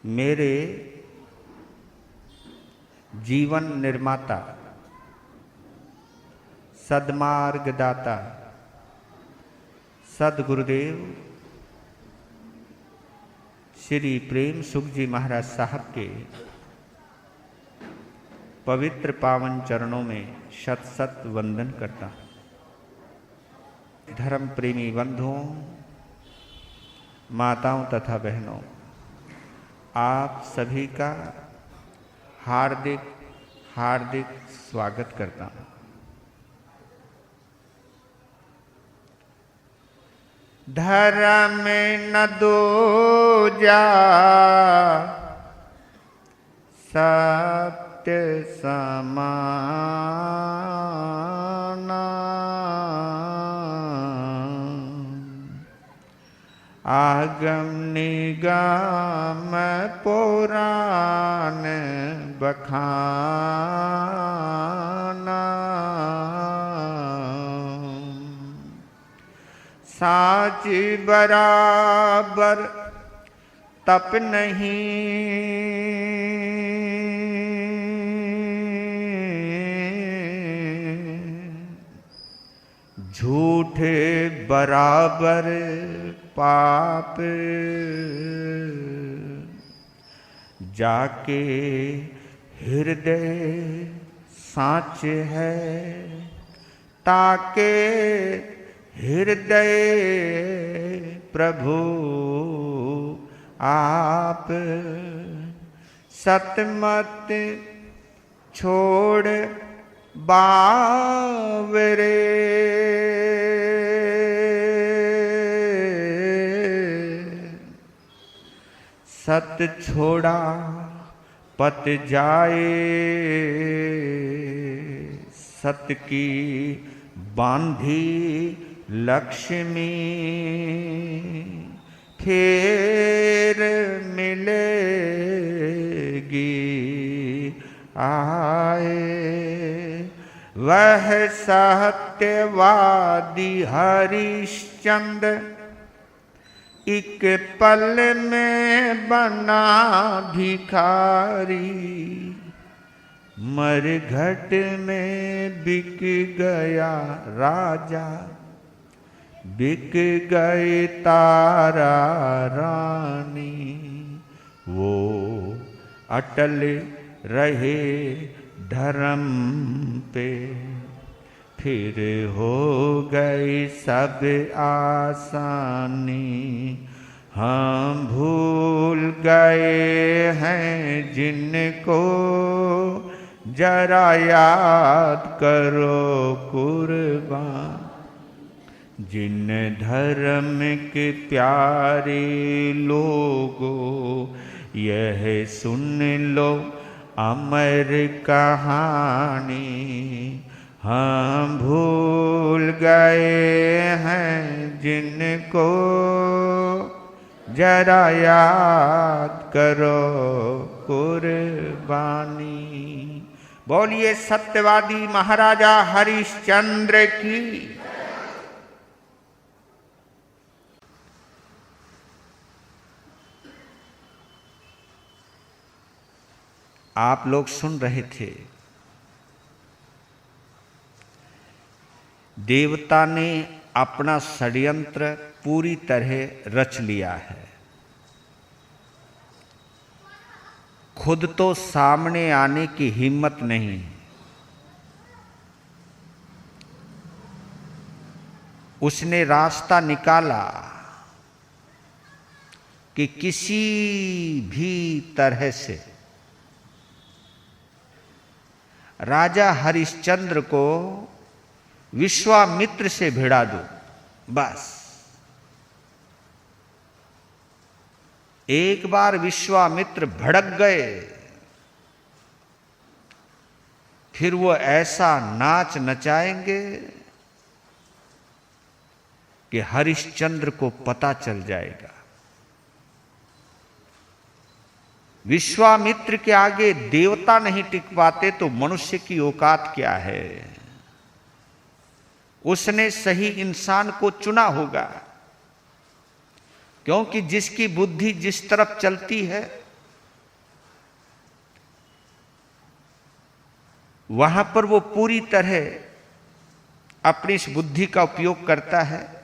मेरे जीवन निर्माता, सद्मार्गदाता सद्गुरुदेव श्री प्रेम सुख जी महाराज साहब के पवित्र पावन चरणों में शत शत वंदन करता हूँ। धर्म प्रेमी बंधुओं, माताओं तथा बहनों, आप सभी का हार्दिक हार्दिक स्वागत करता हूँ। धर्म न दूजा सत्य समाना, आगम निगम पुराण बखाना, साच बराबर तप नहीं, झूठे बराबर पाप, जाके हृदय साच है, ताके हृदय प्रभु आप, सतमत छोड़ बावरे, सत छोड़ा पत जाए, सत की बांधी लक्ष्मी, फिर मिलेगी आए, वह सत्यवादी हरिश्चंद्र एक पल में बना भिखारी, मरघट में बिक गया राजा, बिक गए तारा रानी, वो अटल रहे धर्म पे, फिर हो गई सब आसानी, हम भूल गए हैं जिनको, जरा याद करो कुर्बान, जिन धर्म के प्यारे लोगों, यह सुन लो अमर कहानी, हम भूल गए हैं जिनको, जरा याद करो कुर्बानी। बोलिए सत्यवादी महाराजा हरिश्चंद्र की। आप लोग सुन रहे थे, देवता ने अपना षड्यंत्र पूरी तरह रच लिया है। खुद तो सामने आने की हिम्मत नहीं, उसने रास्ता निकाला कि किसी भी तरह से राजा हरिश्चंद्र को विश्वामित्र से भिड़ा दो। बस एक बार विश्वामित्र भड़क गए, फिर वो ऐसा नाच नचाएंगे कि हरिश्चंद्र को पता चल जाएगा। विश्वामित्र के आगे देवता नहीं टिक पाते तो मनुष्य की औकात क्या है। उसने सही इंसान को चुना होगा, क्योंकि जिसकी बुद्धि जिस तरफ चलती है वहां पर वो पूरी तरह अपनी इस बुद्धि का उपयोग करता है।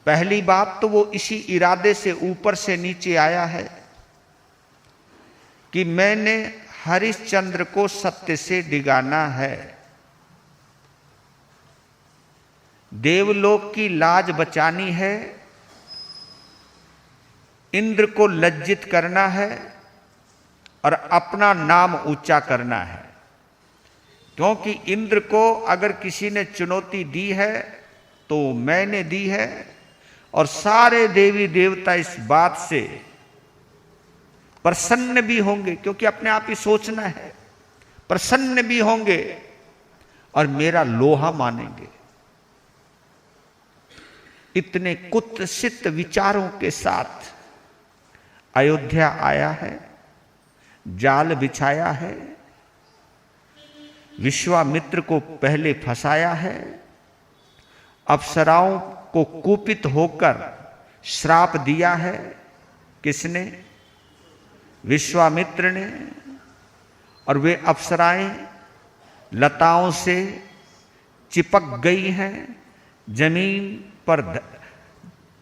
पहली बात तो वो इसी इरादे से ऊपर से नीचे आया है कि मैंने हरिश्चंद्र को सत्य से डिगाना है, देवलोक की लाज बचानी है, इंद्र को लज्जित करना है और अपना नाम ऊंचा करना है। क्योंकि इंद्र को अगर किसी ने चुनौती दी है तो मैंने दी है, और सारे देवी देवता इस बात से प्रसन्न भी होंगे, क्योंकि अपने आप ही सोचना है, प्रसन्न भी होंगे और मेरा लोहा मानेंगे। इतने कुत्सित विचारों के साथ अयोध्या आया है, जाल बिछाया है, विश्वामित्र को पहले फंसाया है, अप्सराओं को कुपित होकर श्राप दिया है। किसने? विश्वामित्र ने। और वे अप्सराएं लताओं से चिपक गई हैं, जमीन पर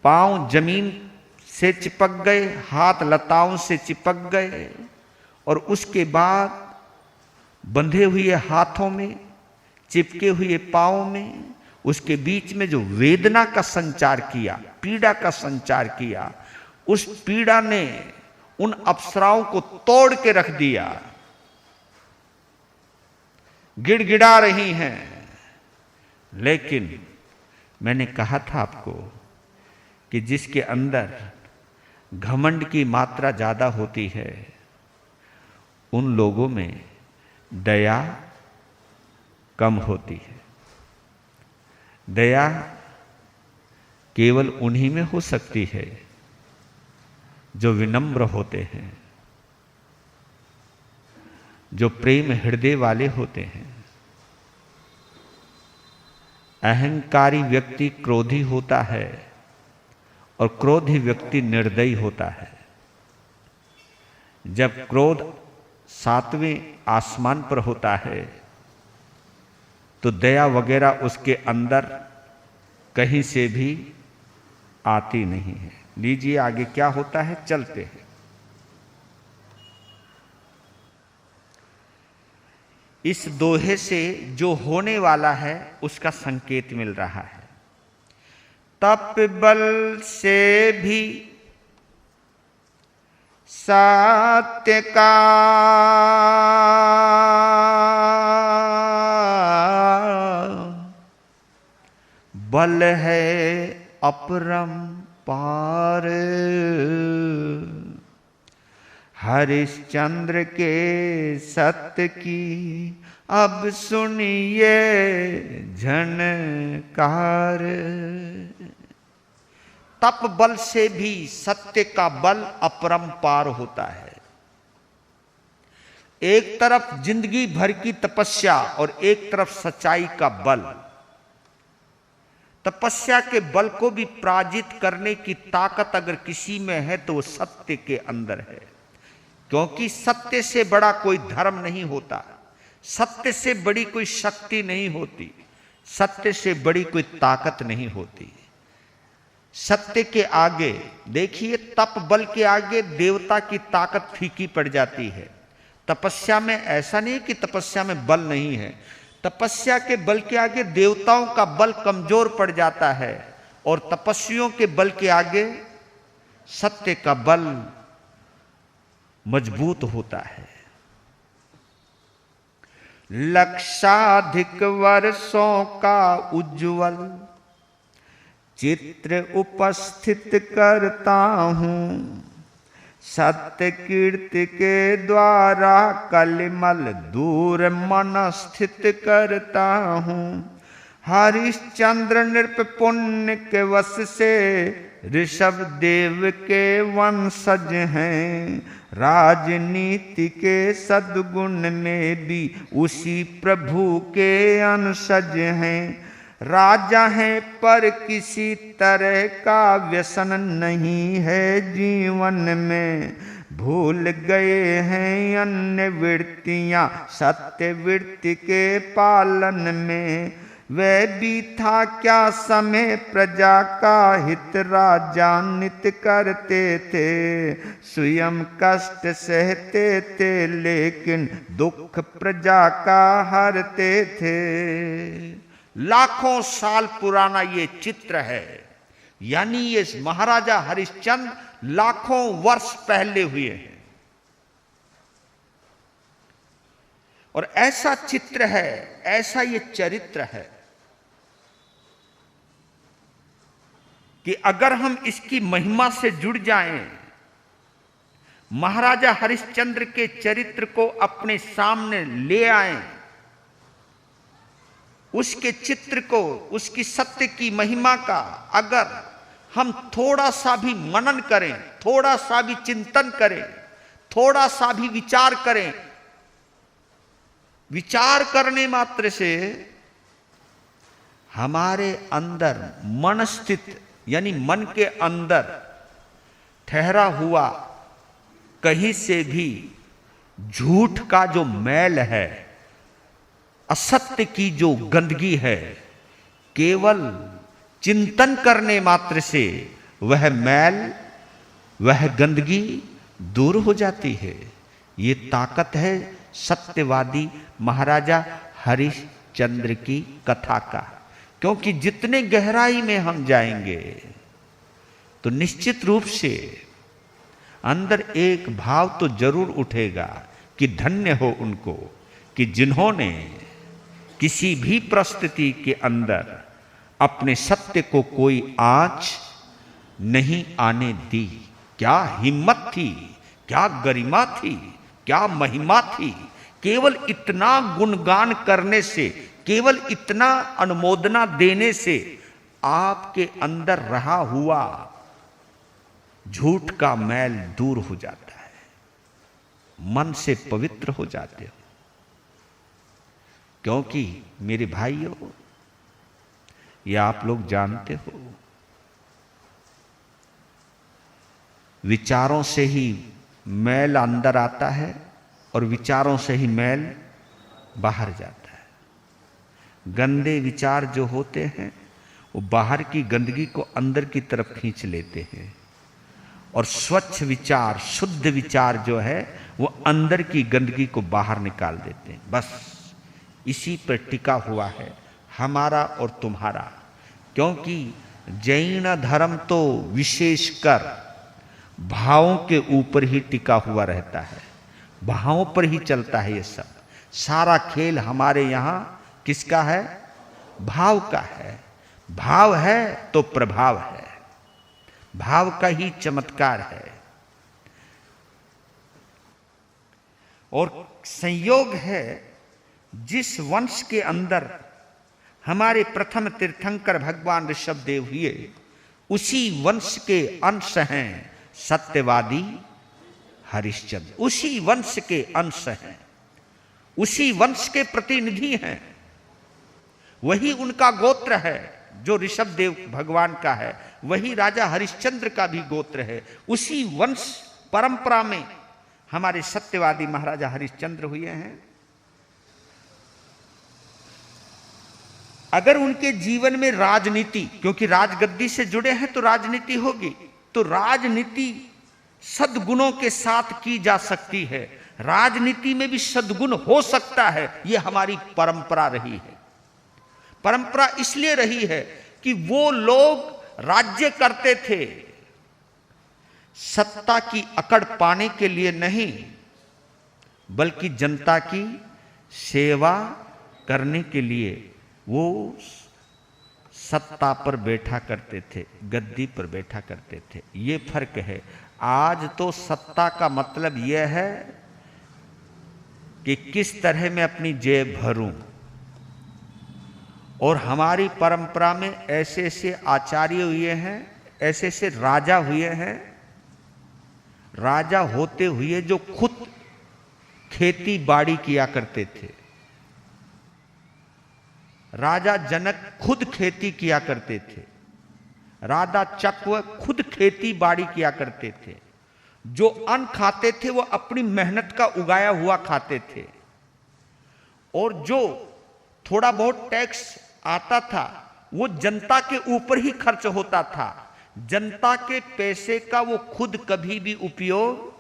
पांव जमीन से चिपक गए, हाथ लताओं से चिपक गए, और उसके बाद बंधे हुए हाथों में, चिपके हुए पांवों में, उसके बीच में जो वेदना का संचार किया, पीड़ा का संचार किया, उस पीड़ा ने उन अप्सराओं को तोड़ के रख दिया। गिड़गिड़ा रही हैं। लेकिन मैंने कहा था आपको कि जिसके अंदर घमंड की मात्रा ज्यादा होती है, उन लोगों में दया कम होती है। दया केवल उन्हीं में हो सकती है जो विनम्र होते हैं, जो प्रेम हृदय वाले होते हैं। अहंकारी व्यक्ति क्रोधी होता है और क्रोधी व्यक्ति निर्दयी होता है। जब क्रोध 7वें आसमान पर होता है तो दया वगैरह उसके अंदर कहीं से भी आती नहीं है। लीजिए आगे क्या होता है, चलते हैं। इस दोहे से जो होने वाला है उसका संकेत मिल रहा है। तप बल से भी सत्य का बल है अपरंपार। हरिश्चंद्र के सत्य की अब सुनिए झनकार। तप बल से भी सत्य का बल अपरंपार होता है। एक तरफ जिंदगी भर की तपस्या और एक तरफ सच्चाई का बल। तपस्या के बल को भी पराजित करने की ताकत अगर किसी में है तो वो सत्य के अंदर है, क्योंकि सत्य से बड़ा कोई धर्म नहीं होता, सत्य से बड़ी कोई शक्ति नहीं होती, सत्य से बड़ी कोई ताकत नहीं होती। सत्य के आगे देखिए, तप बल के आगे देवता की ताकत फीकी पड़ जाती है। तपस्या में ऐसा नहीं कि तपस्या में बल नहीं है, तपस्या के बल के आगे देवताओं का बल कमजोर पड़ जाता है और तपस्वियों के बल के आगे सत्य का बल मजबूत होता है। लक्षाधिक वर्षों का उज्जवल चित्र उपस्थित करता हूं, सत्य कीर्ति के द्वारा कलिमल दूर मन स्थित करता हूं। हरिश्चंद्र नृप पुण्य के वश से ऋषभ देव के वंशज हैं। राजनीति के सद्गुण में भी उसी प्रभु के अंशज हैं। राजा हैं पर किसी तरह का व्यसन नहीं है जीवन में। भूल गए हैं अन्य वृत्तियां सत्य वृत्ति के पालन में। वह भी था क्या समय प्रजा का हित राजा नित करते थे। स्वयं कष्ट सहते थे लेकिन दुख प्रजा का हरते थे। लाखों साल पुराना ये चित्र है, यानी ये महाराजा हरिश्चंद्र लाखों वर्ष पहले हुए हैं। और ऐसा चित्र है, ऐसा ये चरित्र है कि अगर हम इसकी महिमा से जुड़ जाएं, महाराजा हरिश्चंद्र के चरित्र को अपने सामने ले आएं, उसके चित्र को, उसकी सत्य की महिमा का अगर हम थोड़ा सा भी मनन करें, थोड़ा सा भी चिंतन करें, थोड़ा सा भी विचार करें, विचार करने मात्र से हमारे अंदर मन स्थित, यानी मन के अंदर ठहरा हुआ कहीं से भी झूठ का जो मैल है, असत्य की जो गंदगी है, केवल चिंतन करने मात्र से वह मैल, वह गंदगी दूर हो जाती है। ये ताकत है सत्यवादी महाराजा हरिश्चंद्र की कथा का। क्योंकि जितने गहराई में हम जाएंगे तो निश्चित रूप से अंदर एक भाव तो जरूर उठेगा कि धन्य हो उनको कि जिन्होंने किसी भी परिस्थिति के अंदर अपने सत्य को कोई आंच नहीं आने दी। क्या हिम्मत थी, क्या गरिमा थी, क्या महिमा थी। केवल इतना गुणगान करने से, केवल इतना अनुमोदना देने से आपके अंदर रहा हुआ झूठ का मैल दूर हो जाता है, मन से पवित्र हो जाते हो। क्योंकि मेरे भाइयों, ये आप लोग जानते हो, विचारों से ही मैल अंदर आता है और विचारों से ही मैल बाहर जाता है। गंदे विचार जो होते हैं वो बाहर की गंदगी को अंदर की तरफ खींच लेते हैं, और स्वच्छ विचार, शुद्ध विचार जो है वो अंदर की गंदगी को बाहर निकाल देते हैं। बस इसी पर टिका हुआ है हमारा और तुम्हारा। क्योंकि जैन धर्म तो विशेषकर भावों के ऊपर ही टिका हुआ रहता है, भावों पर ही चलता है। ये सब सारा खेल हमारे यहाँ किसका है? भाव का है। भाव है तो प्रभाव है, भाव का ही चमत्कार है। और संयोग है, जिस वंश के अंदर हमारे प्रथम तीर्थंकर भगवान ऋषभदेव हुए, उसी वंश के अंश हैं सत्यवादी हरिश्चंद्र। उसी वंश के अंश हैं, उसी वंश के प्रतिनिधि हैं। वही उनका गोत्र है जो ऋषभदेव भगवान का है, वही राजा हरिश्चंद्र का भी गोत्र है। उसी वंश परंपरा में हमारे सत्यवादी महाराजा हरिश्चंद्र हुए हैं। अगर उनके जीवन में राजनीति, क्योंकि राजगद्दी से जुड़े हैं तो राजनीति होगी, तो राजनीति सद्गुणों के साथ की जा सकती है। राजनीति में भी सद्गुण हो सकता है। यह हमारी परंपरा रही है। परंपरा इसलिए रही है कि वो लोग राज्य करते थे सत्ता की अकड़ पाने के लिए नहीं, बल्कि जनता की सेवा करने के लिए वो सत्ता पर बैठा करते थे, गद्दी पर बैठा करते थे। ये फर्क है। आज तो सत्ता का मतलब यह है कि किस तरह मैं अपनी जेब भरूं। और हमारी परंपरा में ऐसे ऐसे आचार्य हुए हैं, ऐसे ऐसे राजा हुए हैं, राजा होते हुए जो खुद खेती बाड़ी किया करते थे। राजा जनक खुद खेती किया करते थे, राजा चक्र खुद खेती बाड़ी किया करते थे। जो अन्न खाते थे वो अपनी मेहनत का उगाया हुआ खाते थे, और जो थोड़ा बहुत टैक्स आता था वो जनता के ऊपर ही खर्च होता था। जनता के पैसे का वो खुद कभी भी उपयोग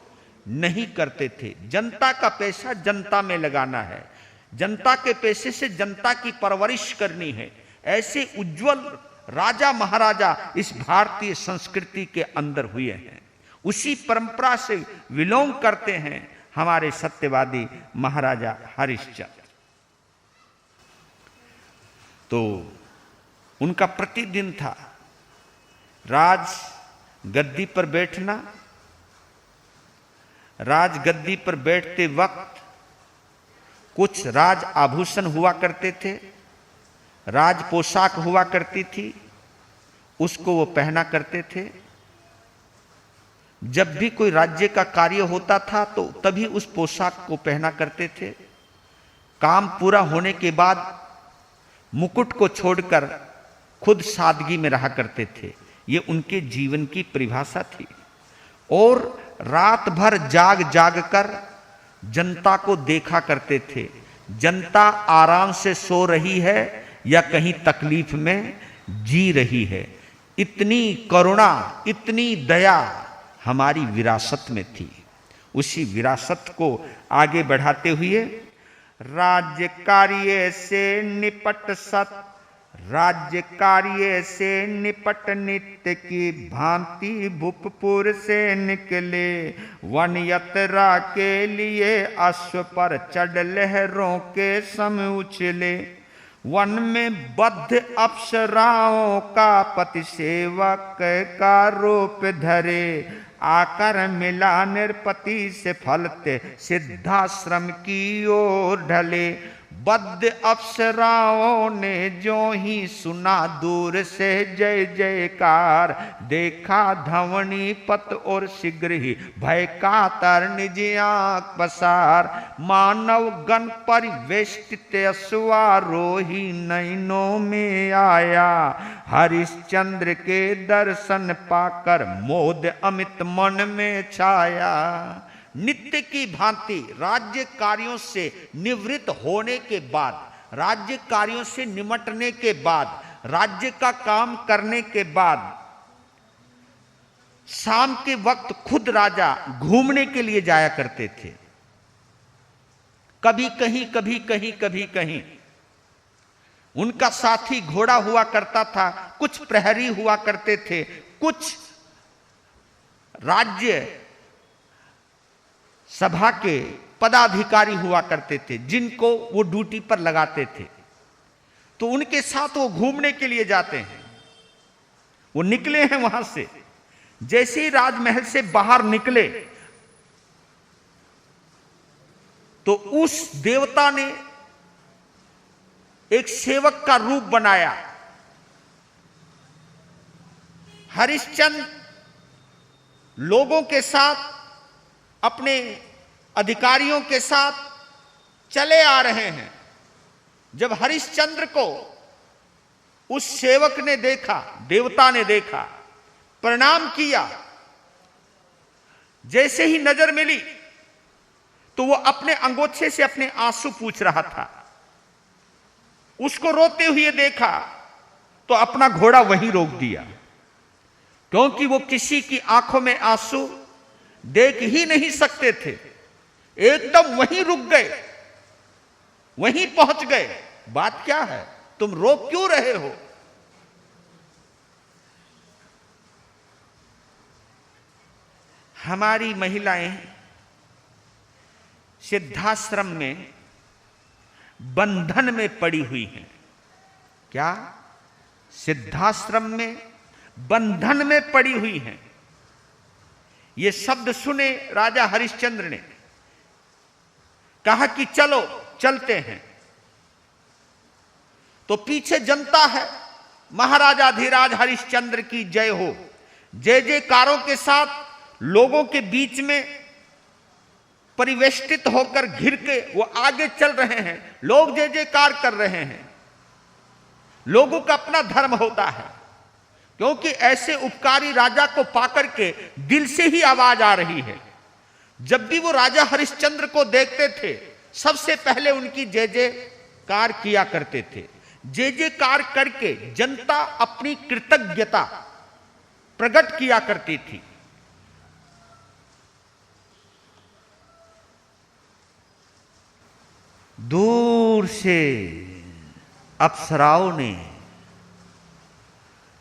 नहीं करते थे। जनता का पैसा जनता में लगाना है, जनता के पैसे से जनता की परवरिश करनी है। ऐसे उज्जवल राजा महाराजा इस भारतीय संस्कृति के अंदर हुए हैं। उसी परंपरा से विलोम करते हैं हमारे सत्यवादी महाराजा हरिश्चंद्र। तो उनका प्रतिदिन था राज गद्दी पर बैठना। राज गद्दी पर बैठते वक्त कुछ राज आभूषण हुआ करते थे, राज पोशाक हुआ करती थी, उसको वो पहना करते थे। जब भी कोई राज्य का कार्य होता था तो तभी उस पोशाक को पहना करते थे। काम पूरा होने के बाद मुकुट को छोड़कर खुद सादगी में रहा करते थे। ये उनके जीवन की परिभाषा थी। और रात भर जाग जाग कर जनता को देखा करते थे, जनता आराम से सो रही है या कहीं तकलीफ में जी रही है। इतनी करुणा, इतनी दया हमारी विरासत में थी। उसी विरासत को आगे बढ़ाते हुए राज्य कार्य से निपट सत, राज्य कार्य से निपट नित्य की भांति भूपपुर से निकले। वन यात्रा के लिए अश्व पर चढ़ लहरों के सम उछले। वन में बद्ध अप्सराओं का पति सेवक का रूप धरे। आकर मिला नृपति से फलते सिद्धाश्रम की ओर ढले। बद्ध अप्सराओं ने जो ही सुना दूर से जय जयकार, देखा धवनी पत और शीघ्र ही भय कातर निज आंख पसार। मानव गण परिवेष्टित अश्वारोही नयनों में आया। हरिश्चंद्र के दर्शन पाकर मोद अमित मन में छाया। नित्य की भांति राज्य कार्यों से निवृत्त होने के बाद, राज्य कार्यों से निमटने के बाद, राज्य का काम करने के बाद शाम के वक्त खुद राजा घूमने के लिए जाया करते थे। कभी कहीं, कभी कहीं, कभी कहीं उनका साथी घोड़ा हुआ करता था, कुछ प्रहरी हुआ करते थे, कुछ राज्य सभा के पदाधिकारी हुआ करते थे जिनको वो ड्यूटी पर लगाते थे। तो उनके साथ वो घूमने के लिए जाते हैं। वो निकले हैं वहां से। जैसे ही राजमहल से बाहर निकले तो उस देवता ने एक सेवक का रूप बनाया। हरिश्चंद्र लोगों के साथ, अपने अधिकारियों के साथ चले आ रहे हैं। जब हरिश्चंद्र को उस सेवक ने देखा, देवता ने देखा, प्रणाम किया, जैसे ही नजर मिली तो वो अपने अंगोछे से अपने आंसू पूछ रहा था। उसको रोते हुए देखा तो अपना घोड़ा वहीं रोक दिया, क्योंकि वो किसी की आंखों में आंसू देख ही नहीं सकते थे। एकदम वहीं रुक गए, वहीं पहुंच गए। बात क्या है, तुम रो क्यों रहे हो? हमारी महिलाएं सिद्धाश्रम में बंधन में पड़ी हुई हैं। क्या? सिद्धाश्रम में बंधन में पड़ी हुई हैं। ये शब्द सुने राजा हरिश्चंद्र ने कहा कि चलो चलते हैं। तो पीछे जनता है। महाराजाधिराज हरिश्चंद्र की जय हो। जय जयकारों के साथ लोगों के बीच में परिवेष्टित होकर घिर के वो आगे चल रहे हैं। लोग जय जयकार कर रहे हैं। लोगों का अपना धर्म होता है। क्योंकि ऐसे उपकारी राजा को पाकर के दिल से ही आवाज आ रही है। जब भी वो राजा हरिश्चंद्र को देखते थे सबसे पहले उनकी जय जयकार किया करते थे। जय जयकार करके जनता अपनी कृतज्ञता प्रकट किया करती थी। दूर से अप्सराओं ने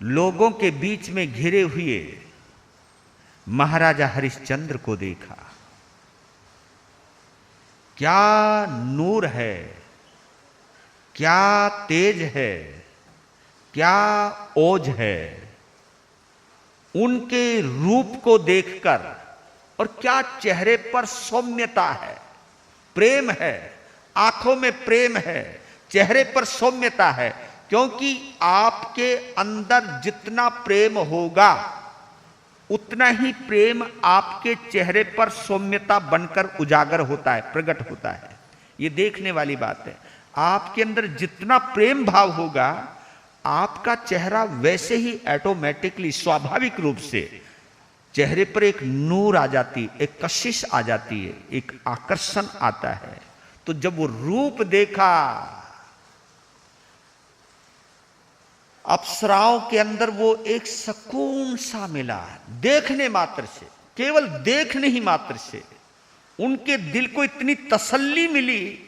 लोगों के बीच में घिरे हुए महाराजा हरिश्चंद्र को देखा। क्या नूर है, क्या तेज है, क्या ओज है। उनके रूप को देखकर और क्या चेहरे पर सौम्यता है, प्रेम है, आंखों में प्रेम है, चेहरे पर सौम्यता है। क्योंकि आपके अंदर जितना प्रेम होगा उतना ही प्रेम आपके चेहरे पर सौम्यता बनकर उजागर होता है, प्रकट होता है। ये देखने वाली बात है। आपके अंदर जितना प्रेम भाव होगा आपका चेहरा वैसे ही ऑटोमेटिकली स्वाभाविक रूप से चेहरे पर एक नूर आ जाती, एक कशिश आ जाती है, एक आकर्षण आता है। तो जब वो रूप देखा अप्सराओं के अंदर वो एक सुकून सा मिला। देखने मात्र से, केवल देखने ही मात्र से उनके दिल को इतनी तसल्ली मिली,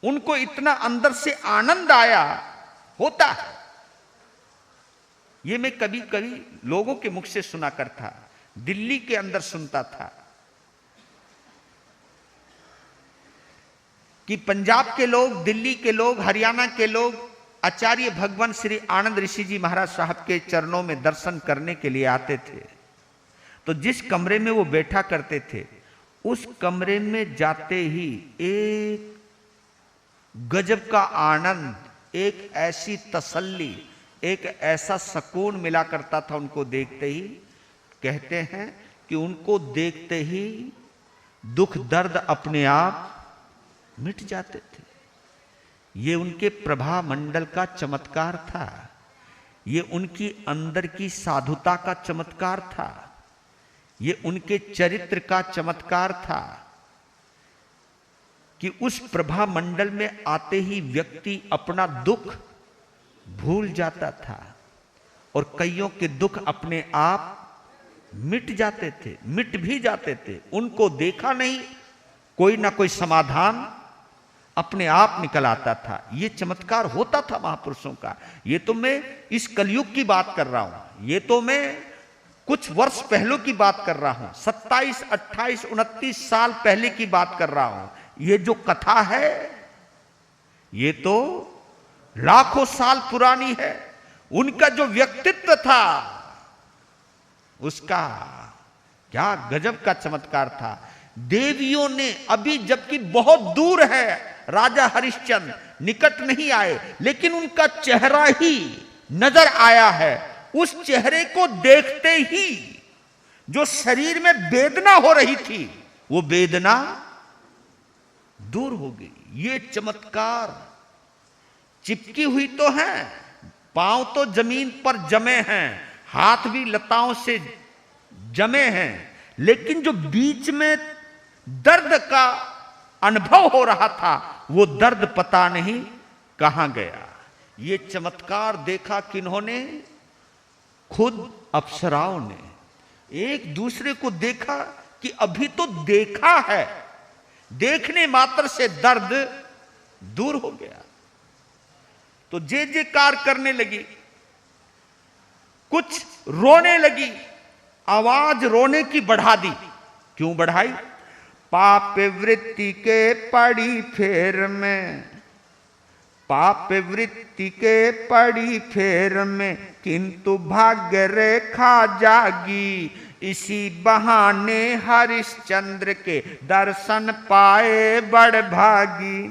उनको इतना अंदर से आनंद आया। होता है ये, मैं कभी कभी लोगों के मुख से सुना करता, दिल्ली के अंदर सुनता था कि पंजाब के लोग, दिल्ली के लोग, हरियाणा के लोग आचार्य भगवान श्री आनंद ऋषि जी महाराज साहब के चरणों में दर्शन करने के लिए आते थे। तो जिस कमरे में वो बैठा करते थे उस कमरे में जाते ही एक गजब का आनंद, एक ऐसी तसल्ली, एक ऐसा सुकून मिला करता था उनको देखते ही। कहते हैं कि उनको देखते ही दुख दर्द अपने आप मिट जाते थे। ये उनके प्रभा मंडल का चमत्कार था, ये उनकी अंदर की साधुता का चमत्कार था, ये उनके चरित्र का चमत्कार था कि उस प्रभा मंडल में आते ही व्यक्ति अपना दुख भूल जाता था और कईयों के दुख अपने आप मिट जाते थे, मिट भी जाते थे। उनको देखा नहीं, कोई ना कोई समाधान अपने आप निकल आता था। ये चमत्कार होता था महापुरुषों का। ये तो मैं इस कलयुग की बात कर रहा हूं, ये तो मैं कुछ वर्ष पहले की बात कर रहा हूं, 27, 28, 29 साल पहले की बात कर रहा हूं। ये जो कथा है ये तो लाखों साल पुरानी है। उनका जो व्यक्तित्व था उसका क्या गजब का चमत्कार था। देवियों ने अभी, जबकि बहुत दूर है राजा हरिश्चंद्र, निकट नहीं आए, लेकिन उनका चेहरा ही नजर आया है। उस चेहरे को देखते ही जो शरीर में वेदना हो रही थी वो वेदना दूर हो गई। ये चमत्कार चिपकी हुई तो है, पांव तो जमीन पर जमे हैं, हाथ भी लताओं से जमे हैं, लेकिन जो बीच में दर्द का अनुभव हो रहा था वो दर्द पता नहीं कहां गया। ये चमत्कार देखा किन्होंने? खुद अप्सराओं ने। एक दूसरे को देखा कि अभी तो देखा है, देखने मात्र से दर्द दूर हो गया। तो जय जयकार करने लगी, कुछ रोने लगी, आवाज रोने की बढ़ा दी। क्यों बढ़ाई? पाप वृत्ति के पड़ी फेर में, पाप वृत्ति के पड़ी फेर में, किंतु भाग्य रेखा जागी। इसी बहाने हरिश्चंद्र के दर्शन पाए बड़ भागी।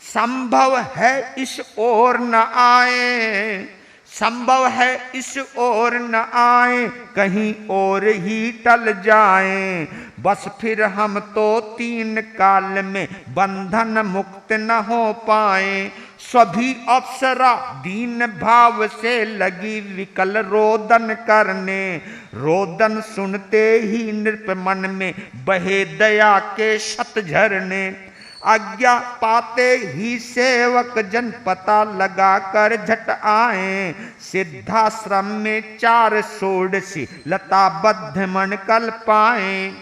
संभव है इस ओर न आए, संभव है इस ओर न आए, कहीं और ही टल जाएं। बस फिर हम तो 3 काल में बंधन मुक्त न हो पाए। सभी अप्सरा दीन भाव से लगी विकल रोदन करने। रोदन सुनते ही नृप मन में बहे दया के शत झरने। आज्ञा पाते ही सेवक जन पता लगा कर झट आए। सिद्धाश्रम में 4 षोडशी लताबद्ध मन कल पाए।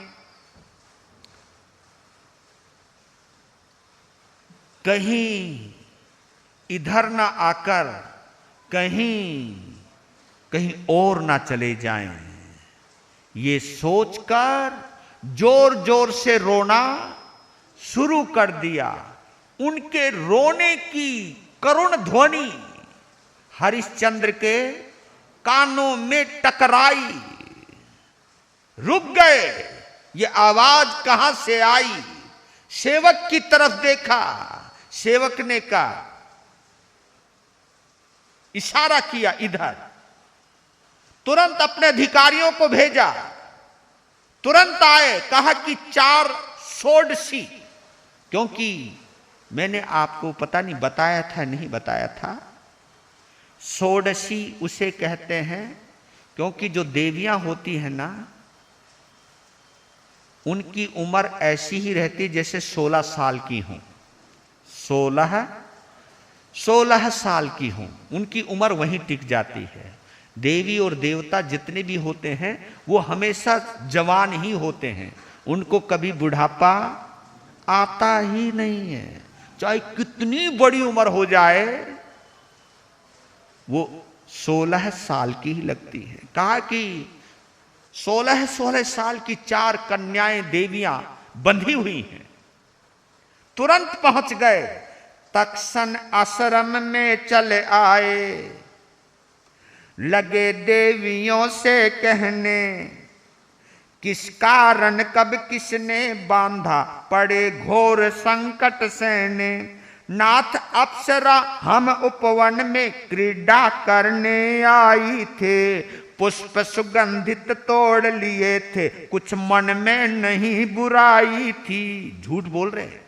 कहीं इधर ना आकर कहीं और ना चले जाएं, ये सोचकर जोर जोर से रोना शुरू कर दिया। उनके रोने की करुण ध्वनि हरिश्चंद्र के कानों में टकराई। रुक गए, ये आवाज कहां से आई? सेवक की तरफ देखा। सेवक ने कहा, इशारा किया इधर। तुरंत अपने अधिकारियों को भेजा, तुरंत आए। कहा कि 4 षोडशी, क्योंकि मैंने आपको पता नहीं बताया था, नहीं बताया था, षोडशी उसे कहते हैं क्योंकि जो देवियां होती हैं ना, उनकी उम्र ऐसी ही रहती जैसे 16 साल की हों। 16 साल की हों, उनकी उम्र वहीं टिक जाती है। देवी और देवता जितने भी होते हैं वो हमेशा जवान ही होते हैं, उनको कभी बुढ़ापा आता ही नहीं है। चाहे कितनी बड़ी उम्र हो जाए, वो 16 साल की ही लगती है। कहा कि 16 साल की 4 कन्याएं देवियां बंधी हुई हैं। तुरंत पहुंच गए, तक्षण आश्रम में चले आए। लगे देवियों से कहने, किस कारण कब किसने बांधा, पड़े घोर संकट सहने। नाथ अप्सरा हम उपवन में क्रीड़ा करने आई थे। पुष्प सुगंधित तोड़ लिए थे, कुछ मन में नहीं बुराई थी। झूठ बोल रहे हैं।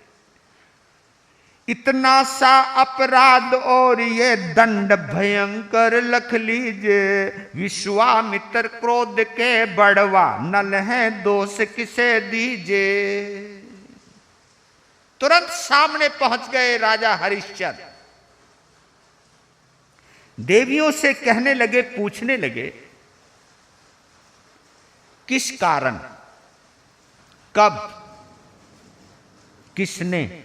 इतना सा अपराध और ये दंड भयंकर लख लीजिए। विश्वामित्र क्रोध के बढ़वा, नल है दोष किसे दीजिए। तुरंत सामने पहुंच गए राजा हरिश्चंद्र। देवियों से कहने लगे, पूछने लगे, किस कारण, कब, किसने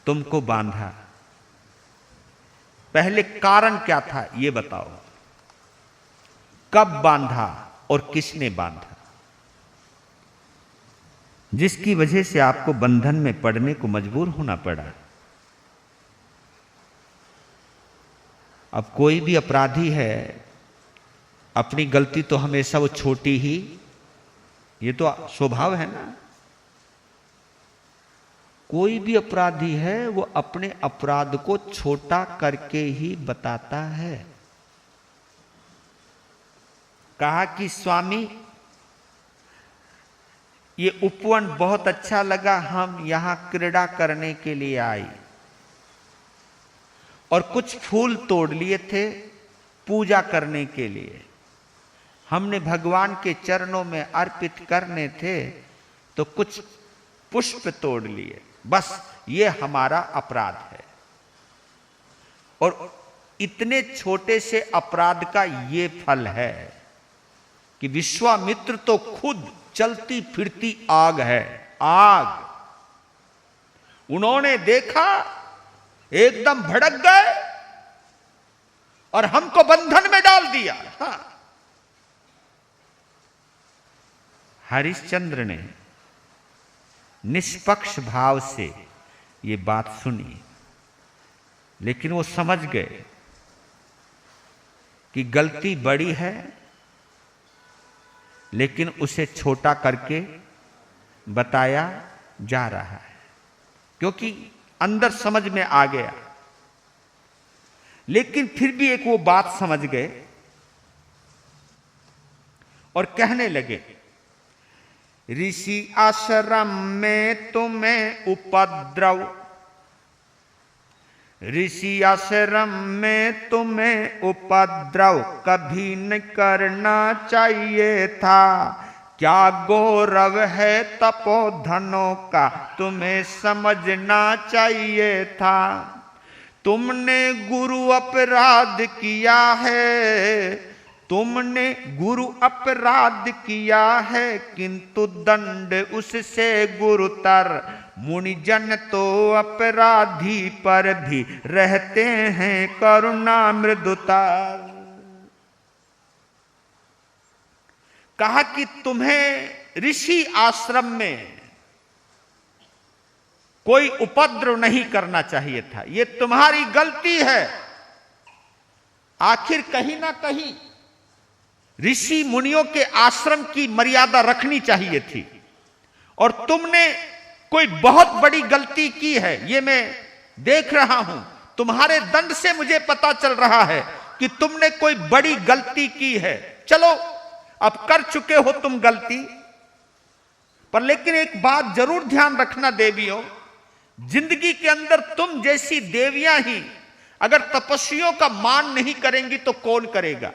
तुमको बांधा? पहले कारण क्या था ये बताओ, कब बांधा और किसने बांधा, जिसकी वजह से आपको बंधन में पड़ने को मजबूर होना पड़ा। अब कोई भी अपराधी है, अपनी गलती तो हमेशा वो छोटी ही, ये तो स्वभाव है ना। कोई भी अपराधी है वो अपने अपराध को छोटा करके ही बताता है। कहा कि स्वामी ये उपवन बहुत अच्छा लगा, हम यहां क्रीड़ा करने के लिए आई और कुछ फूल तोड़ लिए थे पूजा करने के लिए। हमने भगवान के चरणों में अर्पित करने थे तो कुछ पुष्प तोड़ लिए, बस ये हमारा अपराध है। और इतने छोटे से अपराध का ये फल है कि विश्वामित्र तो खुद चलती फिरती आग है, आग। उन्होंने देखा, एकदम भड़क गए और हमको बंधन में डाल दिया। हाँ। हरिश्चंद्र ने निष्पक्ष भाव से ये बात सुनी, लेकिन वो समझ गए कि गलती बड़ी है, लेकिन उसे छोटा करके बताया जा रहा है, क्योंकि अंदर समझ में आ गया। लेकिन फिर भी एक वो बात समझ गए और कहने लगे ऋषि आश्रम में तुम्हें उपद्रव, ऋषि आश्रम में तुम्हें उपद्रव कभी न करना चाहिए था। क्या गौरव है तपोधनों का तुम्हें समझना चाहिए था। तुमने गुरु अपराध किया है, तुमने गुरु अपराध किया है, किंतु दंड उससे गुरुतर। मुनिजन तो अपराधी पर भी रहते हैं करुणा मृदुतर। कहा कि तुम्हें ऋषि आश्रम में कोई उपद्रव नहीं करना चाहिए था, यह तुम्हारी गलती है। आखिर कहीं ना कहीं ऋषि मुनियों के आश्रम की मर्यादा रखनी चाहिए थी, और तुमने कोई बहुत बड़ी गलती की है। यह मैं देख रहा हूं, तुम्हारे दंड से मुझे पता चल रहा है कि तुमने कोई बड़ी गलती की है। चलो अब कर चुके हो तुम गलती, पर लेकिन एक बात जरूर ध्यान रखना देवियों, जिंदगी के अंदर तुम जैसी देवियां ही अगर तपस्वियों का मान नहीं करेंगी तो कौन करेगा।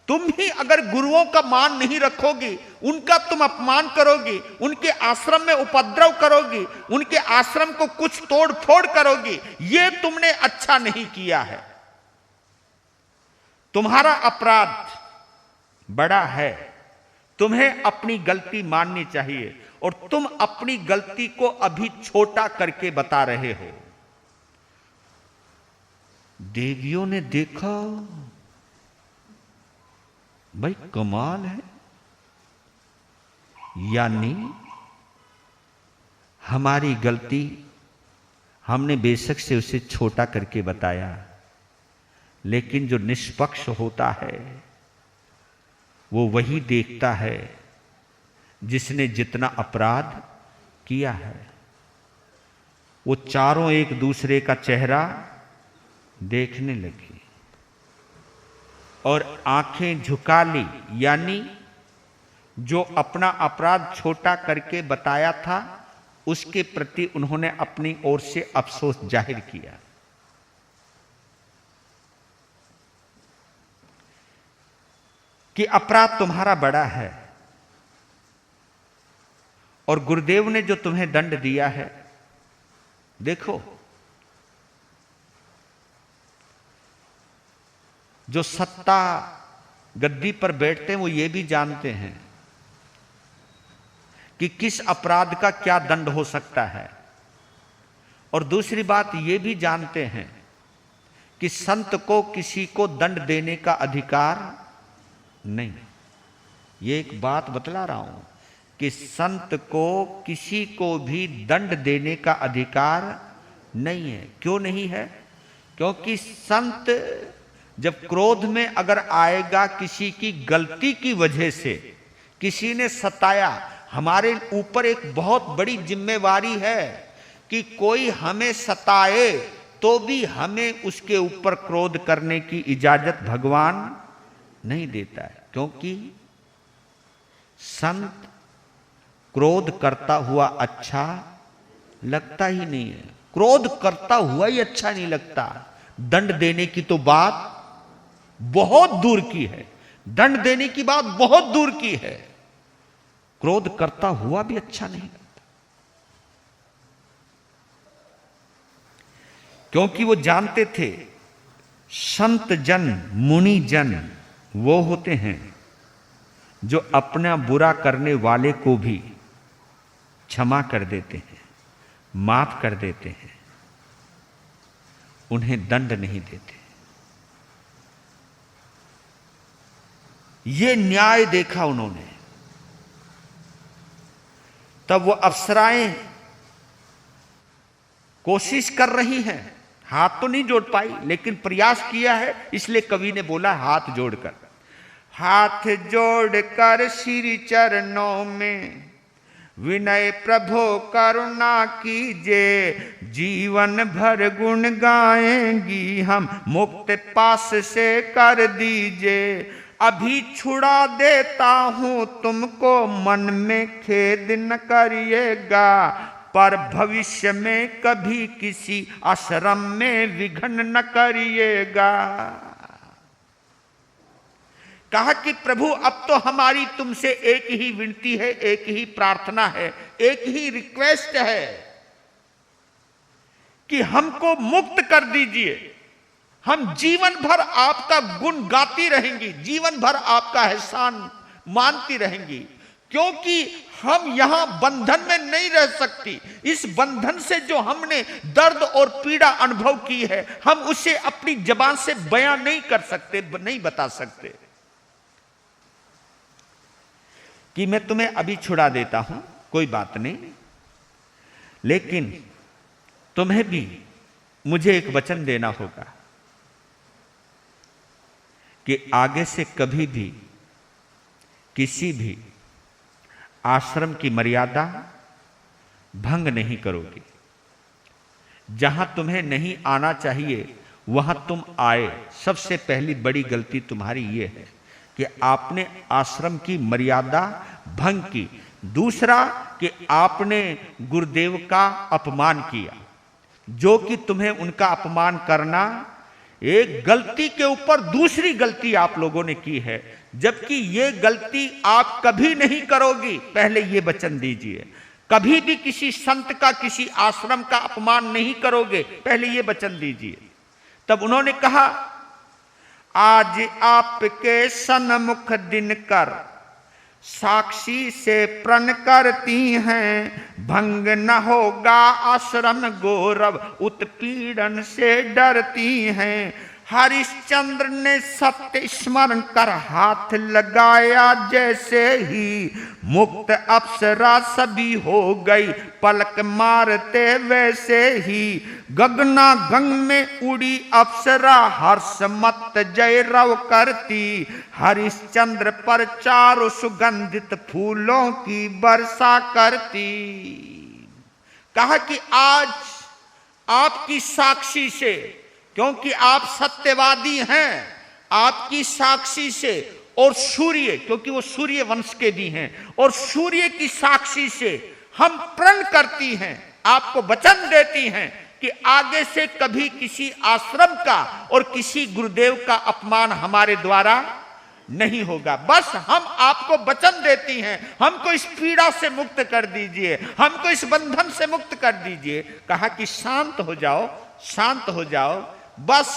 तुम ही अगर गुरुओं का मान नहीं रखोगी, उनका तुम अपमान करोगी, उनके आश्रम में उपद्रव करोगी, उनके आश्रम को कुछ तोड़ फोड़ करोगी, यह तुमने अच्छा नहीं किया है। तुम्हारा अपराध बड़ा है, तुम्हें अपनी गलती माननी चाहिए, और तुम अपनी गलती को अभी छोटा करके बता रहे हो। देवियों ने देखा, भाई कमाल है, यानी हमारी गलती हमने बेशक से उसे छोटा करके बताया, लेकिन जो निष्पक्ष होता है वो वही देखता है जिसने जितना अपराध किया है। वो चारों एक दूसरे का चेहरा देखने लगी और आंखें झुका ली, यानी जो अपना अपराध छोटा करके बताया था उसके प्रति उन्होंने अपनी ओर से अफसोस जाहिर किया। कि अपराध तुम्हारा बड़ा है, और गुरुदेव ने जो तुम्हें दंड दिया है, देखो जो सत्ता गद्दी पर बैठते हैं वो ये भी जानते हैं कि किस अपराध का क्या दंड हो सकता है, और दूसरी बात ये भी जानते हैं कि संत को किसी को दंड देने का अधिकार नहीं। ये एक बात बतला रहा हूं कि संत को किसी को भी दंड देने का अधिकार नहीं है। क्यों नहीं है? क्योंकि संत जब क्रोध में अगर आएगा, किसी की गलती की वजह से किसी ने सताया, हमारे ऊपर एक बहुत बड़ी जिम्मेवारी है कि कोई हमें सताए तो भी हमें उसके ऊपर क्रोध करने की इजाजत भगवान नहीं देता है। क्योंकि संत क्रोध करता हुआ अच्छा लगता ही नहीं है, क्रोध करता हुआ ही अच्छा नहीं लगता। दंड देने की तो बात बहुत दूर की है, दंड देने की बात बहुत दूर की है, क्रोध करता हुआ भी अच्छा नहीं लगता। क्योंकि वो जानते थे संत जन मुनि जन वो होते हैं जो अपना बुरा करने वाले को भी क्षमा कर देते हैं, माफ कर देते हैं, उन्हें दंड नहीं देते। ये न्याय देखा उन्होंने। तब वो अप्सराएं कोशिश कर रही हैं, हाथ तो नहीं जोड़ पाई लेकिन प्रयास किया है, इसलिए कवि ने बोला हाथ जोड़कर। हाथ जोड़कर श्री चरणों में विनय प्रभो करुणा कीजे, जीवन भर गुण गाएंगी हम मुक्त पास से कर दीजे। अभी छुड़ा देता हूं तुमको, मन में खेद न करिएगा, पर भविष्य में कभी किसी आश्रम में विघ्न न करिएगा। कहा कि प्रभु अब तो हमारी तुमसे एक ही विनती है, एक ही प्रार्थना है, एक ही रिक्वेस्ट है कि हमको मुक्त कर दीजिए। हम जीवन भर आपका गुण गाती रहेंगी, जीवन भर आपका एहसान मानती रहेंगी, क्योंकि हम यहां बंधन में नहीं रह सकती। इस बंधन से जो हमने दर्द और पीड़ा अनुभव की है, हम उसे अपनी जुबान से बयान नहीं कर सकते, नहीं बता सकते। कि मैं तुम्हें अभी छुड़ा देता हूं, कोई बात नहीं, लेकिन तुम्हें भी मुझे एक वचन देना होगा कि आगे से कभी भी किसी भी आश्रम की मर्यादा भंग नहीं करोगे। जहां तुम्हें नहीं आना चाहिए वहां तुम आए। सबसे पहली बड़ी गलती तुम्हारी ये है कि आपने आश्रम की मर्यादा भंग की। दूसरा कि आपने गुरुदेव का अपमान किया, जो कि तुम्हें उनका अपमान करना एक गलती के ऊपर दूसरी गलती आप लोगों ने की है, जबकि ये गलती आप कभी नहीं करोगी। पहले ये वचन दीजिए, कभी भी किसी संत का, किसी आश्रम का अपमान नहीं करोगे, पहले ये वचन दीजिए। तब उन्होंने कहा, आज आपके सन्मुख दिनकर साक्षी से प्रण करती हैं, भंग न होगा आश्रम गौरव, उत्पीड़न से डरती हैं। हरिश्चंद्र ने सत्य स्मरण कर हाथ लगाया, जैसे ही मुक्त अप्सरा सभी हो गई, पलक मारते वैसे ही गगना गंग में उड़ी अप्सरा, हर्ष मत जय रव करती। हरिश्चंद्र पर चारों सुगंधित फूलों की वर्षा करती। कहा कि आज आपकी साक्षी से, क्योंकि आप सत्यवादी हैं, आपकी साक्षी से, और सूर्य, क्योंकि वो सूर्य वंश के भी हैं, और सूर्य की साक्षी से हम प्रण करती हैं, आपको वचन देती हैं कि आगे से कभी किसी आश्रम का और किसी गुरुदेव का अपमान हमारे द्वारा नहीं होगा। बस हम आपको वचन देती हैं, हमको इस पीड़ा से मुक्त कर दीजिए, हमको इस बंधन से मुक्त कर दीजिए। कहा कि शांत हो जाओ, शांत हो जाओ। बस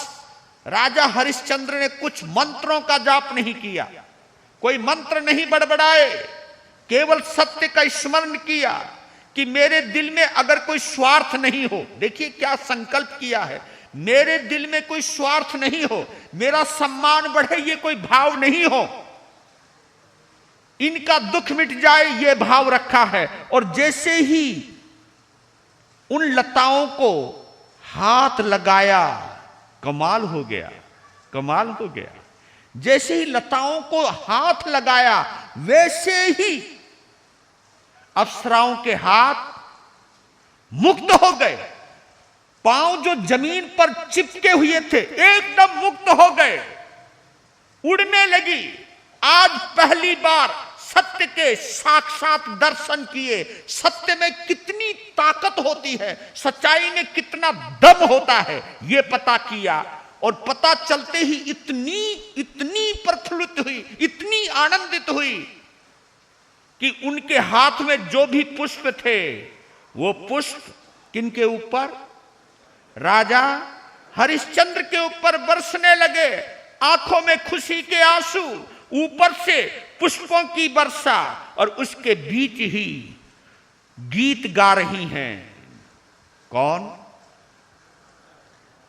राजा हरिश्चंद्र ने कुछ मंत्रों का जाप नहीं किया, कोई मंत्र नहीं बड़बड़ाए, केवल सत्य का स्मरण किया कि मेरे दिल में अगर कोई स्वार्थ नहीं हो। देखिए क्या संकल्प किया है, मेरे दिल में कोई स्वार्थ नहीं हो, मेरा सम्मान बढ़े ये कोई भाव नहीं हो, इनका दुख मिट जाए ये भाव रखा है। और जैसे ही उन लताओं को हाथ लगाया, कमाल हो गया, कमाल हो गया। जैसे ही लताओं को हाथ लगाया, वैसे ही अप्सराओं के हाथ मुक्त हो गए। पांव जो जमीन पर चिपके हुए थे एकदम मुक्त हो गए, उड़ने लगी। आज पहली बार सत्य के साक्षात दर्शन किए। सत्य में कितनी ताकत होती है, सच्चाई में कितना दम होता है, यह पता किया। और पता चलते ही इतनी प्रफुल्लित हुई, इतनी आनंदित हुई कि उनके हाथ में जो भी पुष्प थे, वो पुष्प किनके ऊपर? राजा हरिश्चंद्र के ऊपर बरसने लगे। आंखों में खुशी के आंसू, ऊपर से पुष्पों की वर्षा, और उसके बीच ही गीत गा रही हैं। कौन?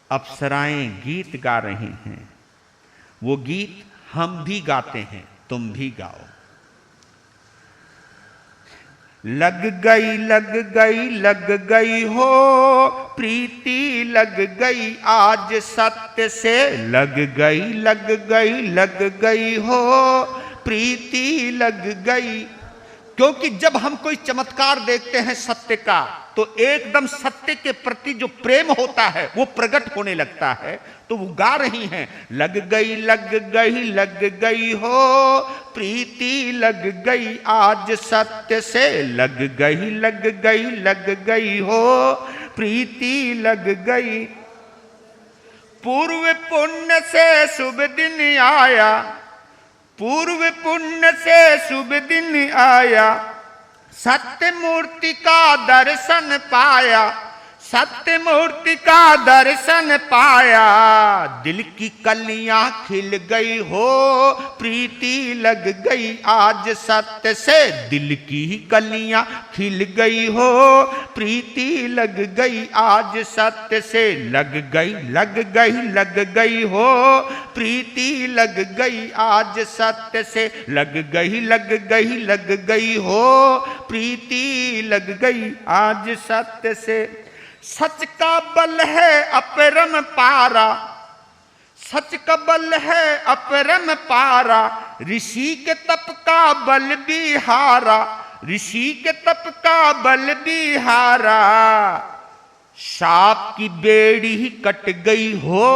अप्सराएं गीत गा रही हैं। वो गीत हम भी गाते हैं, तुम भी गाओ। लग गई लग गई लग गई हो प्रीति, लग गई आज सत्य से, लग गई लग गई लग गई हो प्रीति, लग गई क्योंकि जब हम कोई चमत्कार देखते हैं सत्य का तो एकदम सत्य के प्रति जो प्रेम होता है वो प्रकट होने लगता है। तो वो गा रही हैं, लग गई लग गई लग गई हो प्रीति लग गई आज सत्य से, लग गई लग गई लग गई हो प्रीति लग गई। पूर्व पुण्य से शुभ दिन आया, पूर्व पुण्य से शुभ दिन आया, सत्य मूर्ति का दर्शन पाया, सत्य मूर्ति का दर्शन पाया। दिल की कलियां खिल गई हो प्रीति लग गई आज सत्य से, दिल की कलियां खिल गई हो प्रीति लग गई आज सत्य से, लग गई लग गई लग गई हो प्रीति लग गई आज सत्य से, लग गई लग गई लग गई हो प्रीति लग गई आज सत्य से। सच का बल है अपरम पारा, सच का बल है अपरम पारा, ऋषि के तप का बल भी हारा, ऋषि के तप का बल भी हारा। शाप की बेड़ी कट गई हो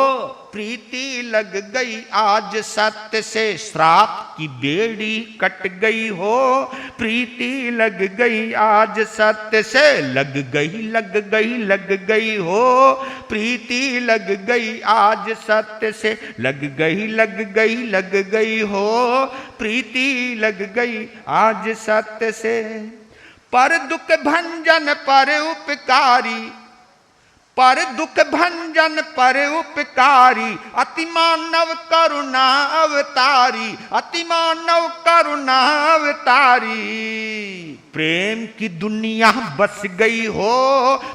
प्रीति लग गई आज सत्य से, श्राप की बेड़ी कट गई हो प्रीति लग गई आज सत्य से, लग गई लग गई लग गई हो प्रीति लग गई आज सत्य से, लग गई लग गई लग गई हो प्रीति लग गई आज सत्य से। पर दुख भंजन पर उपकारी, पर दुख भंजन पर उपकारी, अति मानव करुणा अवतारी, अति मानव करुणा अवतारी। प्रेम की दुनिया बस गई हो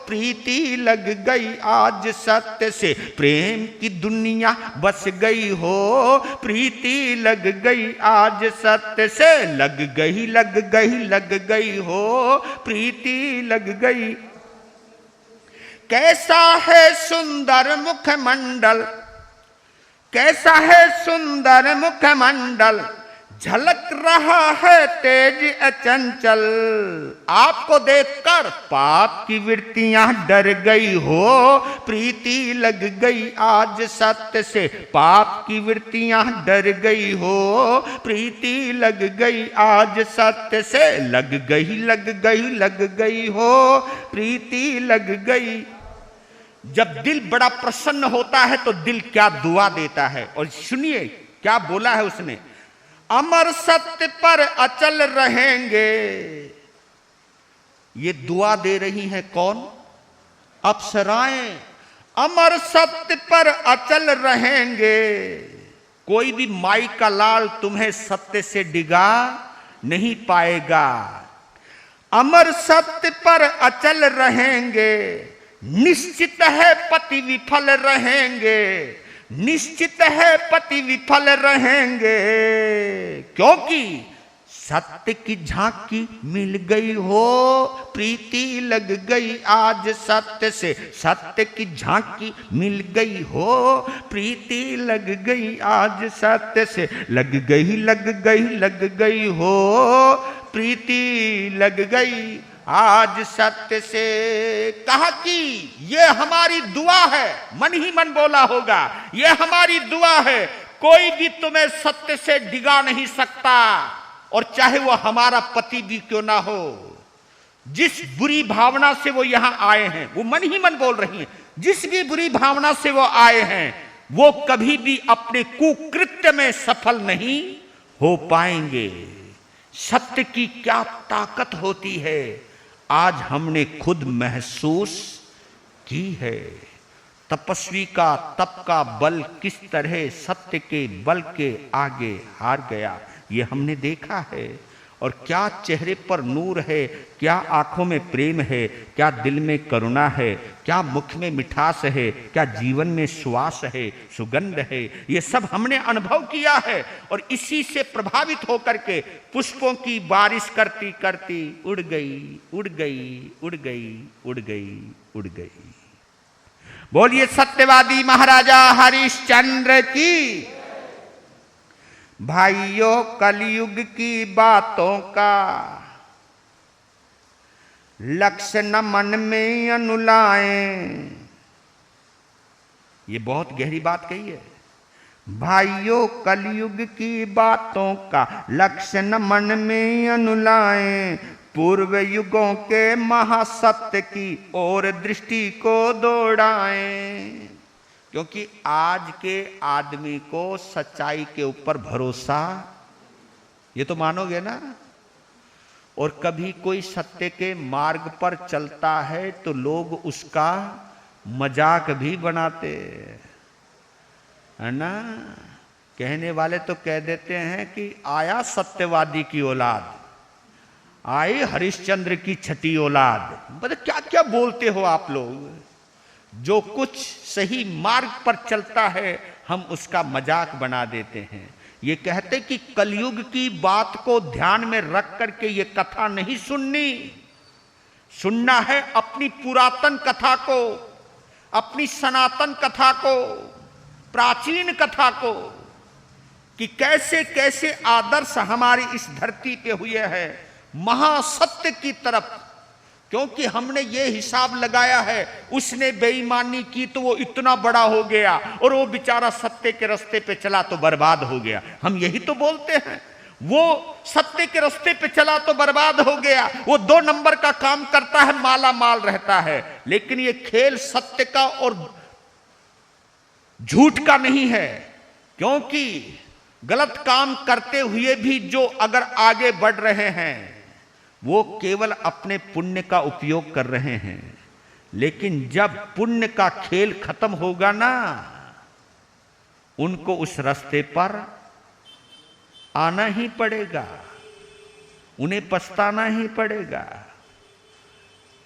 प्रीति लग गई आज सत्य से, प्रेम की दुनिया बस गई हो प्रीति लग गई आज सत्य से, लग गई लग गई लग गई हो प्रीति लग गई। कैसा है सुंदर मुखमंडल, कैसा है सुंदर मुखमंडल, झलक रहा है तेज अचंचल। आपको देखकर पाप की वृत्तियां डर गई हो प्रीति लग गई आज सत्य से, पाप की वृत्तियां डर गई हो प्रीति लग गई आज सत्य से, लग गई लग गई लग गई हो प्रीति लग गई। जब दिल बड़ा प्रसन्न होता है तो दिल क्या दुआ देता है, और सुनिए क्या बोला है उसने, अमर सत्य पर अचल रहेंगे। ये दुआ दे रही है कौन? अप्सराएं। अमर सत्य पर अचल रहेंगे, कोई भी माई का लाल तुम्हें सत्य से डिगा नहीं पाएगा। अमर सत्य पर अचल रहेंगे, निश्चित है पति विफल रहेंगे, निश्चित है पति विफल रहेंगे, क्योंकि सत्य की झांकी मिल गई हो प्रीति लग गई आज सत्य से, सत्य की झांकी मिल गई हो प्रीति लग गई आज सत्य से, लग गई लग गई लग गई हो प्रीति लग गई आज सत्य से। कहा कि ये हमारी दुआ है, मन ही मन बोला होगा, ये हमारी दुआ है, कोई भी तुम्हें सत्य से डिगा नहीं सकता, और चाहे वो हमारा पति भी क्यों ना हो। जिस बुरी भावना से वो यहां आए हैं, वो मन ही मन बोल रही हैं, जिस भी बुरी भावना से वो आए हैं वो कभी भी अपने कुकृत्य में सफल नहीं हो पाएंगे। सत्य की क्या ताकत होती है आज हमने खुद महसूस की है। तपस्वी का तप का बल किस तरह सत्य के बल के आगे हार गया, ये हमने देखा है। और क्या चेहरे पर नूर है, क्या आंखों में प्रेम है, क्या दिल में करुणा है, क्या मुख में मिठास है, क्या जीवन में श्वास है, सुगंध है, ये सब हमने अनुभव किया है। और इसी से प्रभावित होकर के पुष्पों की बारिश करती करती उड़ गई उड़ गई उड़ गई उड़ गई उड़ गई। बोलिए सत्यवादी महाराजा हरिश्चंद्र की। भाइयों, कलयुग की बातों का लक्ष्य न मन में अनुलाए। ये बहुत गहरी बात कही है। भाइयों कलयुग की बातों का लक्ष्य न मन में अनुलाए, पूर्व युगों के महासत्य की ओर दृष्टि को दौड़ाएं। क्योंकि आज के आदमी को सच्चाई के ऊपर भरोसा, ये तो मानोगे ना। और कभी कोई सत्य के मार्ग पर चलता है तो लोग उसका मजाक भी बनाते है ना। कहने वाले तो कह देते हैं कि आया सत्यवादी की औलाद, आई हरिश्चंद्र की छठी औलाद। मतलब क्या क्या बोलते हो आप लोग। जो कुछ सही मार्ग पर चलता है हम उसका मजाक बना देते हैं। ये कहते कि कलयुग की बात को ध्यान में रख करके ये कथा नहीं सुननी, सुनना है अपनी पुरातन कथा को, अपनी सनातन कथा को, प्राचीन कथा को, कि कैसे कैसे आदर्श हमारी इस धरती पे हुए हैं महासत्य की तरफ। क्योंकि हमने ये हिसाब लगाया है उसने बेईमानी की तो वो इतना बड़ा हो गया और वो बेचारा सत्य के रास्ते पे चला तो बर्बाद हो गया। हम यही तो बोलते हैं, वो सत्य के रास्ते पे चला तो बर्बाद हो गया, वो 2 नंबर का काम करता है, माला माल रहता है। लेकिन ये खेल सत्य का और झूठ का नहीं है। क्योंकि गलत काम करते हुए भी जो अगर आगे बढ़ रहे हैं वो केवल अपने पुण्य का उपयोग कर रहे हैं। लेकिन जब पुण्य का खेल खत्म होगा ना, उनको उस रास्ते पर आना ही पड़ेगा, उन्हें पछताना ही पड़ेगा।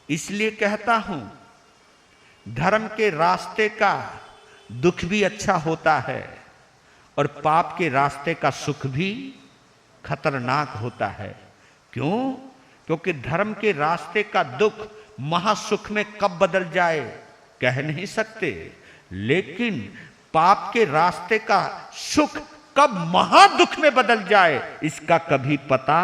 इसलिए कहता हूं धर्म के रास्ते का दुख भी अच्छा होता है और पाप के रास्ते का सुख भी खतरनाक होता है। क्यों? क्योंकि धर्म के रास्ते का दुख महासुख में कब बदल जाए कह नहीं सकते, लेकिन पाप के रास्ते का सुख कब महादुख में बदल जाए इसका कभी पता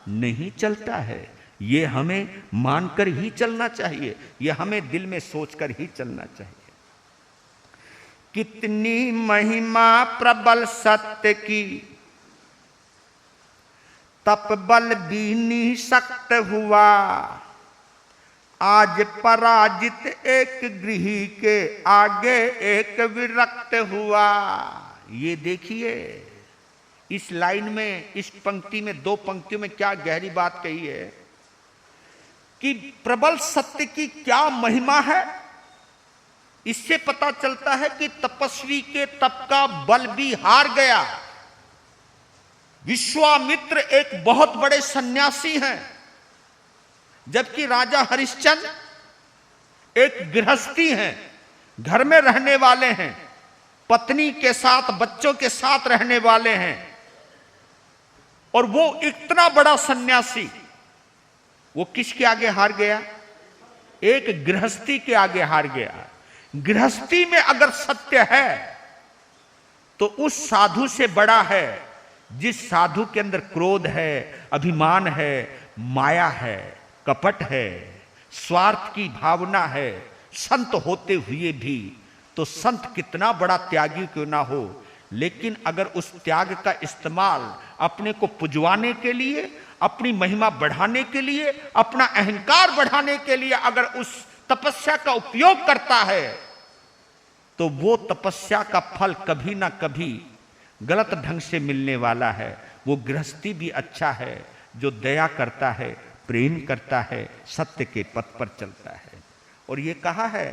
नहीं चलता है। ये हमें मानकर ही चलना चाहिए, ये हमें दिल में सोचकर ही चलना चाहिए। कितनी महिमा प्रबल सत्य की, तप बल भी निःशक्त हुआ, आज पराजित एक गृही के आगे एक विरक्त हुआ। ये देखिए इस लाइन में, इस पंक्ति में, 2 पंक्तियों में क्या गहरी बात कही है कि प्रबल सत्य की क्या महिमा है। इससे पता चलता है कि तपस्वी के तप का बल भी हार गया। विश्वामित्र एक बहुत बड़े सन्यासी हैं, जबकि राजा हरिश्चंद्र एक गृहस्थी हैं, घर में रहने वाले हैं, पत्नी के साथ बच्चों के साथ रहने वाले हैं। और वो इतना बड़ा सन्यासी वो किसके आगे हार गया? एक गृहस्थी के आगे हार गया। गृहस्थी में अगर सत्य है तो उस साधु से बड़ा है जिस साधु के अंदर क्रोध है, अभिमान है, माया है, कपट है, स्वार्थ की भावना है। संत होते हुए भी, तो संत कितना बड़ा त्यागी क्यों ना हो, लेकिन अगर उस त्याग का इस्तेमाल अपने को पुजवाने के लिए, अपनी महिमा बढ़ाने के लिए, अपना अहंकार बढ़ाने के लिए अगर उस तपस्या का उपयोग करता है तो वो तपस्या का फल कभी ना कभी गलत ढंग से मिलने वाला है। वो गृहस्थी भी अच्छा है जो दया करता है, प्रेम करता है, सत्य के पथ पर चलता है। और ये कहा है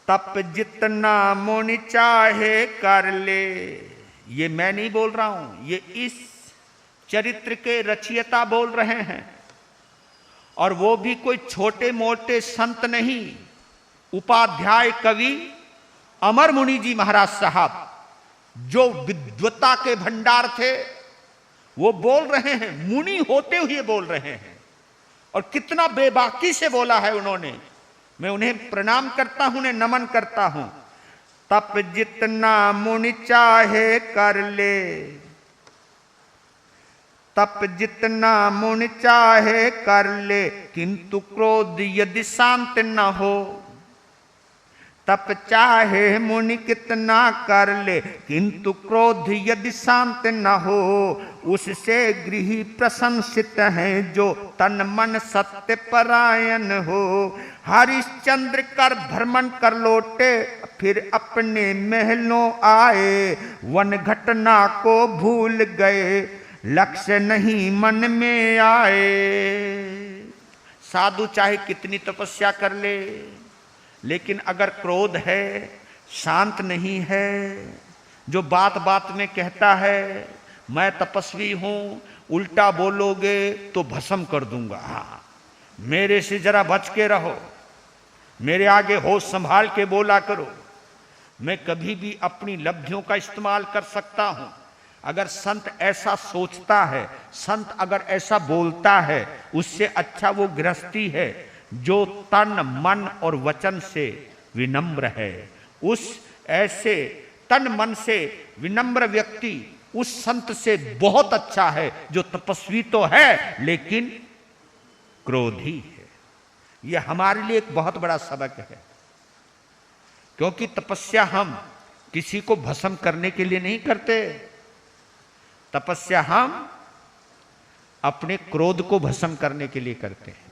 तप जितना मुनि चाहे कर ले। ये मैं नहीं बोल रहा हूं, ये इस चरित्र के रचयिता बोल रहे हैं। और वो भी कोई छोटे मोटे संत नहीं, उपाध्याय कवि अमर मुनि जी महाराज साहब जो विद्वता के भंडार थे, वो बोल रहे हैं, मुनि होते हुए बोल रहे हैं। और कितना बेबाकी से बोला है उन्होंने। मैं उन्हें प्रणाम करता हूं, उन्हें नमन करता हूं। तप जितना मुनि चाहे कर ले, तप जितना मुनि चाहे कर ले, किंतु क्रोध यदि शांत न हो। तप चाहे मुनि कितना कर ले, किंतु क्रोध यदि शांत न हो। उससे गृही प्रशंसित है, जो तन मन सत्य परायण हो। हरिश्चंद्र कर भ्रमण कर लौटे, फिर अपने महलों आए। वन घटना को भूल गए, लक्ष्य नहीं मन में आए। साधु चाहे कितनी तपस्या कर ले, लेकिन अगर क्रोध है, शांत नहीं है, जो बात बात में कहता है मैं तपस्वी हूं, उल्टा बोलोगे तो भस्म कर दूंगा, मेरे से जरा बच के रहो, मेरे आगे होश संभाल के बोला करो, मैं कभी भी अपनी लब्धियों का इस्तेमाल कर सकता हूं। अगर संत ऐसा सोचता है, संत अगर ऐसा बोलता है, उससे अच्छा वो गृहस्थी है जो तन मन और वचन से विनम्र है। उस ऐसे तन मन से विनम्र व्यक्ति उस संत से बहुत अच्छा है जो तपस्वी तो है लेकिन क्रोधी है। यह हमारे लिए एक बहुत बड़ा सबक है, क्योंकि तपस्या हम किसी को भस्म करने के लिए नहीं करते। तपस्या हम अपने क्रोध को भस्म करने के लिए करते हैं।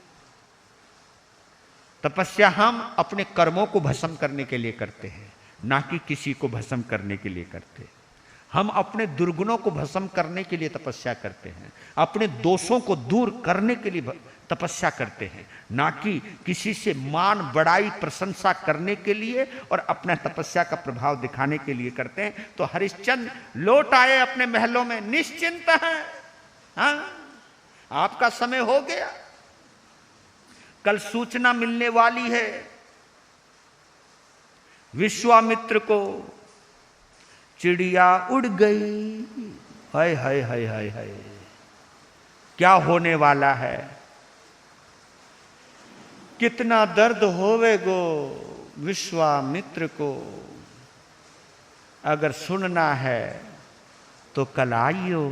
तपस्या हम अपने कर्मों को भस्म करने के लिए करते हैं, ना कि किसी को भस्म करने के लिए करते हैं। हम अपने दुर्गुणों को भस्म करने के लिए तपस्या करते हैं, अपने दोषों को दूर करने के लिए तपस्या करते हैं, ना कि किसी से मान बड़ाई प्रशंसा करने के लिए और अपना तपस्या का प्रभाव दिखाने के लिए करते हैं। तो हरिश्चंद्र लौट आए अपने महलों में, निश्चिंत हैं। हाँ, आपका समय हो गया, कल सूचना मिलने वाली है विश्वामित्र को। चिड़िया उड़ गई, हाय हाय हाय हाय हाय, क्या होने वाला है, कितना दर्द होवेगो विश्वामित्र को। अगर सुनना है तो कल आइयो।